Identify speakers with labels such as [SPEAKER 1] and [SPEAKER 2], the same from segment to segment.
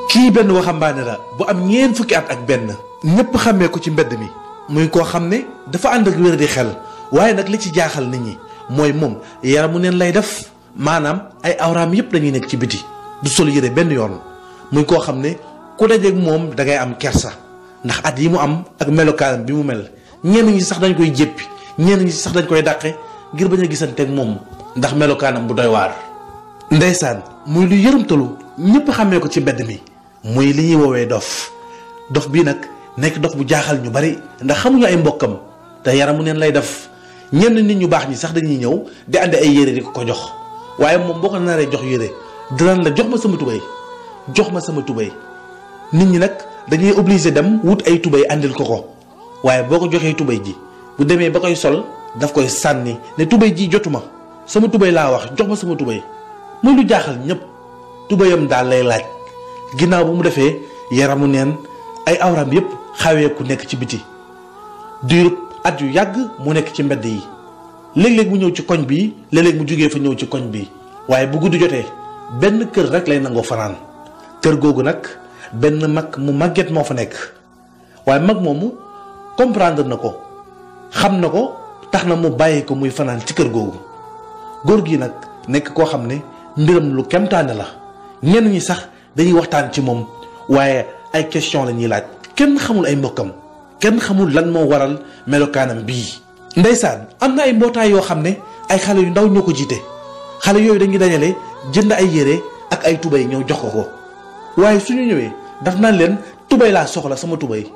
[SPEAKER 1] kii benn waxambaane la bu am ñeent fukki at ak benn ñëpp xàmmee ko ci mbedd mi muy koo xam ne dafa ànd ak wér di xel waaye nag li ci jaaxal nit ñi mooy moom yaramu neen lay def maanaam ay awraam yëpp dañuy nekk ci biti du sol yére benn yoon muy koo xam ne ku dajeeg moom dangay am kersa ndax at yi mu am ak melokaanam bi mu mel ñenn ñi sax dañ koy jéppi ñenn ñi sax dañ koy dàqe ngir bañ a gisanteeg moom ndax melokaanam bu doy waar. ndeysaan muy lu yërëmtalu ñëpp xàmmee ko ci mbedd mi muy li ñuy woowee dof bii nag nekk dof bu jaaxal ñu bari ndax xamuñu ay mbokkam te yaramu neen lay def ñenn nit ñu baax ñi sax dañuy ñëw di andi ay yére di ko jox waaye moom boo ko naree jox yére dinañ la jox ma sama tubéy jox ma sama tubéy nit ñi nag dañuy obligé dem wut ay tubéy andil ko waaye boo ko joxee tubéy ji bu demee ba koy sol daf koy sànni ne tubéy ji jotuma sama tubéy laa wax jox ma sama tubéy muy lu jaaxal ñëpp tubéyam daal lay laaj ginnaaw bu mu defee yaramu neen ay awraam yëpp xawee ku nekk ci biti diirub at yu yàgg mu nekk ci mbedd yi léeg-léeg mu ñëw ci koñ bi léeg-léeg mu jógee fa ñëw ci koñ bi waaye bu guddi jotee benn kër rek lay nangoo fanaan kër googu nag benn mag mu màgget moo fa nekk waaye mag moomu comprendre na ko xam na ko tax na mu bàyyi ko muy fanaan ci kër googu góor gi nag nekk koo xam ne mbiram lu kemtaane la ñenn ñi sax dañuy waxtaan ci moom waaye ay question la ñuy laaj kenn xamul ay mbokkam kenn xamul lan moo waral melokaanam bii. ndeysaan am na ay mbootaay yoo xam ne ay xale yu ndaw ñoo ko jiite xale yooyu dañuy dajale jënd ay yére ak ay tubéy ñëw jox ko waaye suñu ñëwee daf naan leen tubéy laa soxla sama tubéy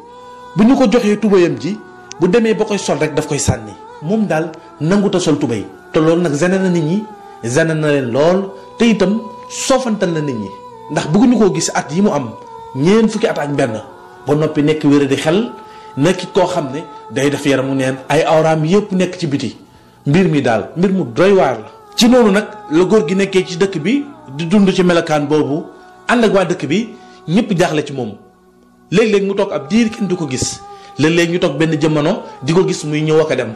[SPEAKER 1] bu ñu ko joxee tubéyam ji bu demee ba koy sol rek daf koy sànni moom daal nangut a sol tubéy te loolu nag gêné na nit ñi gêné na leen lool te itam soofantal na nit ñi ndax bëgguñu koo gis at yi mu am ñeent fukki at ak benn ba noppi nekk wéra di xel nekkit koo xam ne day def yaramu neen ay awraam yëpp nekk ci biti mbir mi daal mbir mu doy waar la. ci noonu nag la góor gi nekkee ci dëkk bi di dund ci melokaan boobu ànd ak waa dëkk bi ñëpp jaaxle ci moom léeg-léeg mu toog ab diir kenn du ko gis léeg-léeg ñu toog benn jamono di ko gis muy ñëw ak a dem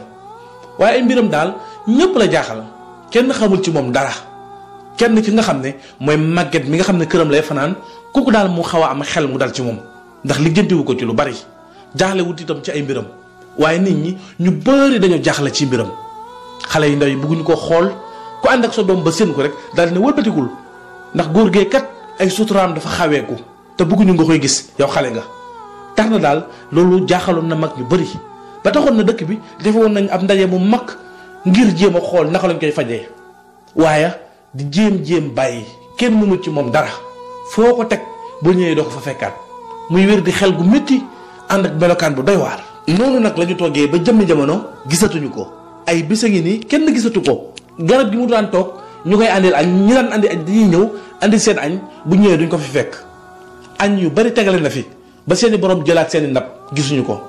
[SPEAKER 1] waaye ay mbiram daal ñëpp la jaaxal kenn xamul ci moom dara kenn ki nga xam ne mooy màgget mi nga xam ne këram lay fanaan kooku daal mu xaw a am xel mu dal ci moom ndax lijjantiwu ko ci lu bari jaaxle wut itam ci ay mbiram waaye nit ñi ñu bari dañoo jaaxle ci mbiram xale yu ndaw yi bëgguñu ko xool ku ànd ak sa doom ba seen ko rek daal ne wëlbatikul ndax góor gee kat ay suturaam dafa xaweeku te bëgguñu nga koy gis yow xale nga tax na daal loolu jaaxaloon na mag ñu bari ba taxoon na dëkk bi defe woon nañ ab ndaje mu mag ngir jéem a xool naka lañ koy fajee waaye di jéem bàyyi kenn mënu ci moom dara foo ko teg bu ñëwee doo ko fa fekkaat muy wér di xel gu métti ànd ak melokaan bu doy waar. noonu nag la ñu toogee ba jëmmi jamono gisatuñu ko ay bis a ngi nii kenn gisatu ko garab gi mu daan toog ñu koy andil añ ñi daan andi añ dañuy ñëw andi seen añ bu ñëwee duñ ko fi fekk añ yu bari tegale na fi ba seeni borom jëlaat seeni ndab gisuñu ko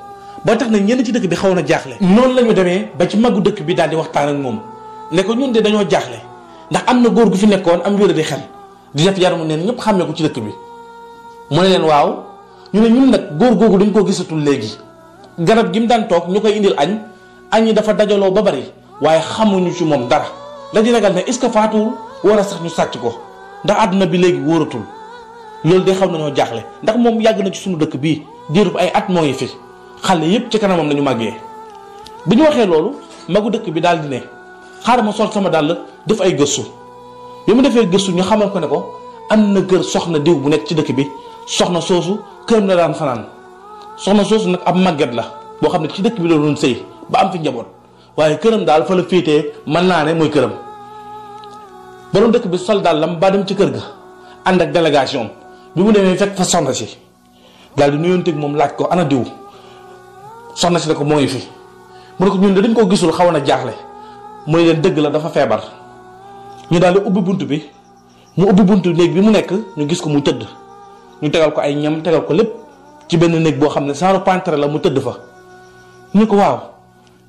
[SPEAKER 1] ba tax na ñenn ci dëkk bi xaw na jaaxle. noonu la ñu demee ba ci maggu dëkk bi daal di waxtaan ak moom ne ko ñun de dañoo jaaxle ndax am na góor gu fi nekkoon am wér di xel di def yaramu neen ñëpp xàmmee ko ci dëkk bi mu ne leen waaw ñu ne ñun nag góor googu dañ koo gisatul léegi garab gi mu daan toog ñu koy indil añ yi dafa dajaloo ba bari waaye xamuñu ci moom dara dañuy ragal ne est-ce que faatuwul wala sax ñu sàcc ko ndax àdduna bi léegi wóoratul loolu de xaw nañoo jaaxle ndax moom yàgg na ci suñu dëkk bii diirub ay at moo ngi fi xale yépp ci kanamam lañu màggee bi ñu waxee loolu magu dëkk bi daal di ne xaaral ma sol sama dàll def ay gëstu bi mu defee gëstu ñu xamal ko ne ko am na kër soxna diw bu nekk ci dëkk bi soxna soosu këram la daan fanaan soxna soosu nag ab màgget la boo xam ne ci dëkk bi la doon sëy ba am fi njaboot waaye këram daal fa la féetee mën naa ne mooy këram borom dëkk bi sol daal lam ba dem ci kër ga ànd ak délégation bi mu demee fekk fa soxna si daal di nuyonteeg moom laaj ko ana diw soxna si ne ko moo ngi fi mu ne ko ñun de dañ koo gisul xaw na jaaxle mu ne leen dëgg la dafa feebar ñu daal di ubbi bunt bi mu ubbi buntu néeg bi mu nekk ñu gis ko mu tëdd ñu tegal ko ay ñam tegal ko lépp ci benn néeg boo xam ne genre pantre la mu tëdd fa ñu ko waaw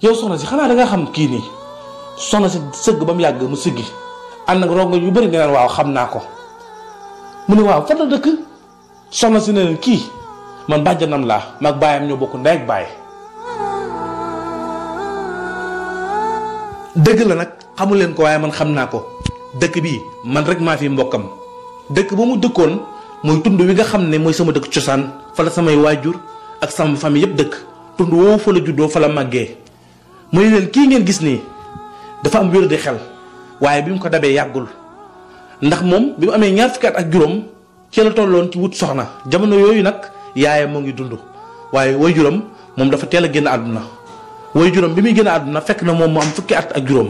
[SPEAKER 1] yow soxna si xanaa da nga xam kii nii soxna si sëgg ba mu yàgg mu siggi ànd ak rongo yu bëri ne leen waaw xam naa ko mu ne waaw fan la dëkk soxna si ne leen kii man bàjjanam laa mag baayam ñoo bokk ndey ak baay. dëgg la nag xamu leen ko waaye man xam naa ko dëkk bii man rek maa fi mbokkam dëkk ba mu dëkkoon mooy tund wi nga xam ne mooy sama dëkk cosaan fa la samay waajur ak sama famille yëpp dëkk tund woowu fa la juddoo fa la màggee. muy leen kii ngeen gis nii dafa am wér di xel waaye bi mu ko dabee yàggul ndax moom bi mu amee ñaar fukki at ak juróom ci la tolloon ci wut soxna jamono yooyu nag yaayam moo ngi dund waaye waajuram moom dafa teel a génn àdduna waajuram bi muy génn àdduna fekk na moom mu am fukki at ak juróom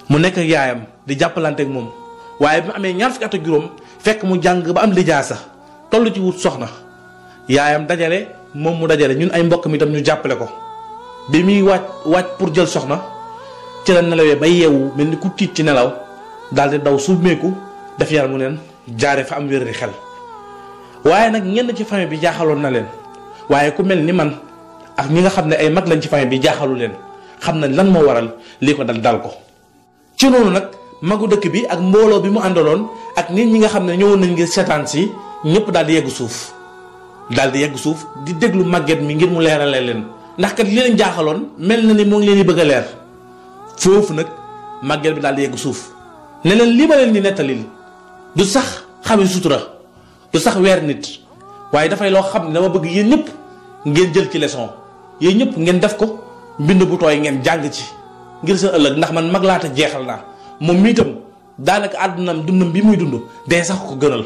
[SPEAKER 1] mu nekk ak yaayam di jàppalante ak moom waaye bi mu amee ñaar fukki at ak juróom fekk mu jàng ba am lijaasa toll ci wut soxna yaayam dajale moom mu dajale ñun ay mbokk mi itam ñu jàppale ko bi muy wàcc pour jël soxna ci la nelawee ba yeewu mel ni ku tiit ci nelaw daal di daw sumeeku def yaram mu neen jaare fa am wér di xel waaye nag ñenn ci famille bi jaaxaloon na leen waaye ku mel ni man ak ñi nga xam ne ay mag lañ ci famille bi jaaxalu leen xam nañ lan moo waral lii ko dal ko. ci noonu nag magu dëkk bi ak mbooloo bi mu àndaloon ak nit ñi nga xam ne ñëwoon nañ ngir seetaan si ñëpp daal di yegg suuf di déglu màgget mi ngir mu leeralee leen ndax kat li leen jaaxaloon mel na ni moo ngi leen di bëgg a leer foofu nag màgget bi daal di yegg suuf ne leen li ma leen di nettalil du sax xami sutura du sax weer nit waaye dafay loo xam ne dama bëgg yéen ñëpp ngeen jël ci leçon yéen ñëpp ngeen def ko mbind bu tooy ngeen jàng ci ngir sa ëllëg ndax man mag laata jeexal naa moom mi itam daanaka àddunaam dundam bi muy dund dee sax ko gënal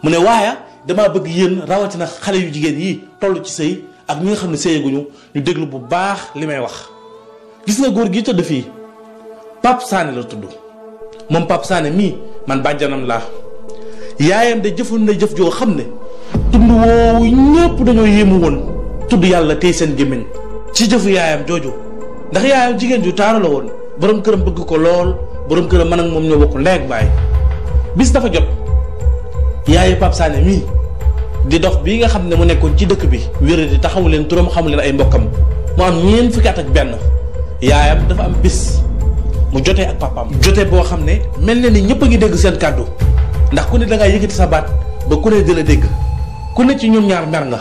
[SPEAKER 1] mu ne waaye damaa bëgg yéen rawatina xale yu jigéen yi toll ci sëy ak ñi nga xam ne sëyeguñu ñu déglu bu baax li may wax. gis nga góor gi tëdd fii Pape Sané la tudd moom Pape Sané mii man bàjjanam laa yaayam de jëfoon na jëf joo xam ne tund woowu ñëpp dañoo yéemu woon tudd yàlla tey seen gémmiñ ci jëfu yaayam jooju ndax yaayam jigéen ju taaru la woon borom këram bëgg ko lool borom këram man ak moom ñoo bokk ndey ak baay bis dafa jot yaayu Pape Sané mii di dof bii nga xam ne mu nekkoon ci dëkk bi wér di taxamu leen turam xamu leen ay mbokkam mu am ñeent fukki at ak benn yaayam dafa am bis mu jotee ak papaam jotee boo xam ne mel na ni ñëpp a ngi dégg seen kàddu ndax ku ne da ngaa yëkkati sa baat ba ku ne di la dégg ku ne ci ñoom ñaar mer nga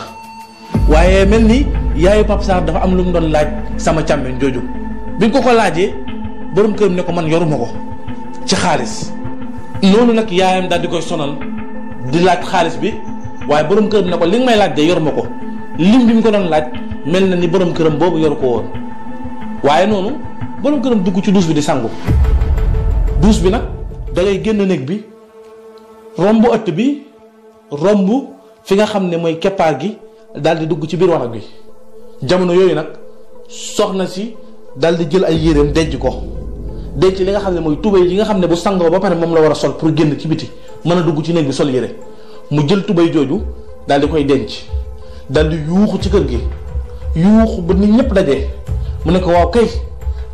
[SPEAKER 1] waaye mel ni yaayu Pape Sarr dafa am lu mu doon laaj sama càmmeñ jooju bi nga ko laajee borom këram ne ko man yoruma ko ci xaalis noonu nag yaayam daal di koy sonal di laaj xaalis bi waaye borom këram ne ko li nga may laaj de yoruma ko lim bi mu ko doon laaj mel na ni borom këram boobu yoru ko woon waaye noonu borom këram dugg ci duus bi di sangu duus bi nag da ngay génn néeg bi romb ëtt bi romb fi nga xam ne mooy keppaar gi daal di dugg ci biir wanag bi jamono yooyu nag soxna si daal di jël ay yéreem denc ko denc li nga xam ne mooy tubéy yi nga xam ne bu sangoo ba pare moom la war a sol pour génn ci biti mën a dugg ci néeg bi sol yére mu jël tubéy jooju daal di koy denc daal di yuuxu ci kër gi yuuxu ba nit ñëpp dajee mu ne ko waaw kay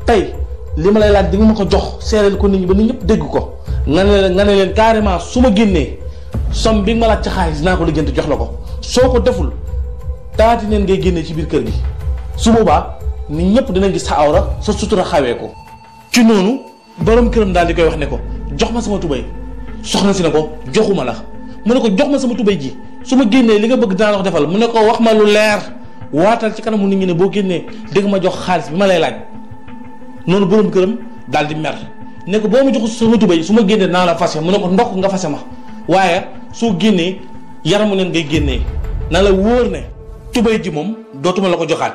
[SPEAKER 1] tey li ma lay laaj di nga ma ko jox seereel ko nit ñi ba nit ñëpp dégg ko nga ne leen carrément su ma génnee somme bi nga ma laaj ci xaalis dinaa ko lijjanti jox la ko soo ko deful taati neen ngay génnee ci biir kër gi su boobaa nit ñëpp dinañ gis sa awra sa sutura xawee ko. ci noonu borom këram daal di koy wax ne ko jox ma sama tubéy soxna si ne ko joxuma la mu ne ko jox ma sama tubéy ji su ma génnee li nga bëgg dinaa la ko defal mu ne ko wax ma lu leer waatal ci kanamu nit ñi ne boo génnee dégg ma jox xaalis bi ma lay laaj noonu borom këram daal di mer ne ko boo ma jox sama tubéy su ma génnee dinaa la fase mu ne ko ndokk nga fase ma waaye soo génnee yaramu neen ngay génnee na la wóor ne tubéy ji moom dootuma la ko joxaat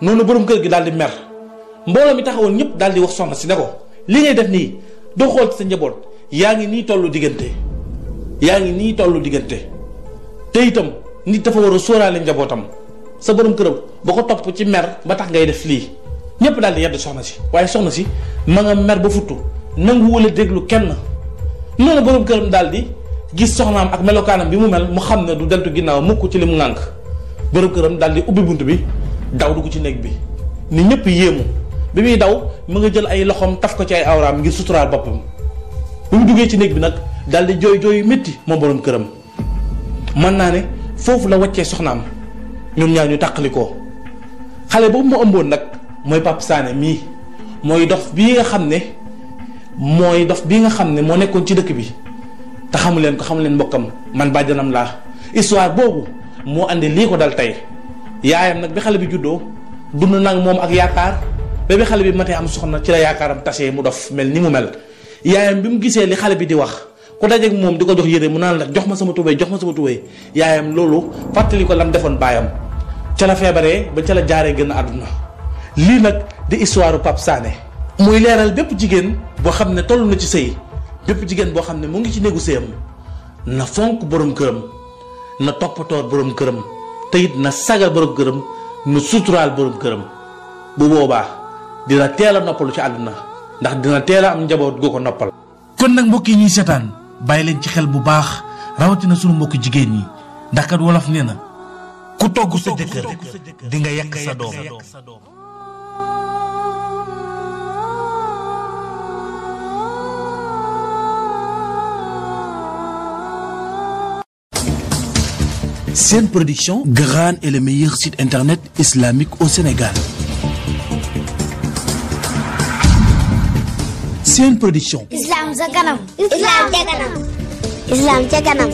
[SPEAKER 1] noonu borom kër gi daal di mer mbooloo mi taxawoon ñëpp daal di wax soxna si ne ko li ngay def nii doo xool ci sa njaboot yaa ngi nii tollu diggante te itam nit dafa war a sóoraale njabootam sa borom këram ba ko topp ci mer ba tax ngay def lii ñëpp daal di yedd soxna si waaye soxna si ma nga mer ba futtu nangu wala déglu kenn noonu borom këram daal di gis soxnaam ak melokaanam bi mu mel mu xam ne du deltu ginnaaw mukk ci li mu ŋànk borom këram daal di ubbi bunt bi daw dugg ci néeg bi ni ñëpp yéemu bi muy daw mu nga jël ay loxoom taf ko ci ay awraam ngir suturaal boppam bi mu duggee ci néeg bi nag daal di jooy jooy métti moom borom këram mën naa ne foofu la waccee soxnaam ñoom ñaar ñu tàqalikoo xale boobu mu ëmboon nag mooy Pape Sané mii mooy dof bii nga xam ne moo nekkoon ci dëkk bi te xamu leen mbokkam man bàjjanam laa histoire boobu moo andi lii ko dal tey yaayam nag bi xale bi juddoo dund nag moom ak yaakaar ba bi xale bi matee am soxna ci la yaakaaram tasee mu dof mel ni mu mel yaayam bi mu gisee li xale bi di wax ku dajeeg moom di ko jox yére mu naan la jox ma sama tubéy jox ma sama tubéy yaayam loolu fàttali ko lam defoon baayam ca la feebaree ba ca la jaaree gën a àdduna. lii nag di histoire Pape Sané muy leeral bépp jigéen boo xam ne toll na ci sëy bépp jigéen boo xam ne mu ngi ci néegu sëyam na fonk borom këram na toppatoo borom këram te it na sagal borom këram na suturaal borom këram bu boobaa dina teel a noppalu ci àdduna ndax dina teel a am njaboot gu ko noppal. kon nag mbokk yi ñuy seetaan bàyyi leen ci xel bu baax rawatina sunu mbokki jigéen ñi ndax kat wolof nee na ku togg sa jëkkër di nga yàq sa doom. Sen Production, Gran est le meilleur site internet islamique au Sénégal. Sen Production.
[SPEAKER 2] Islam ca kanam. Islam ca kanam. Islam ca kanam.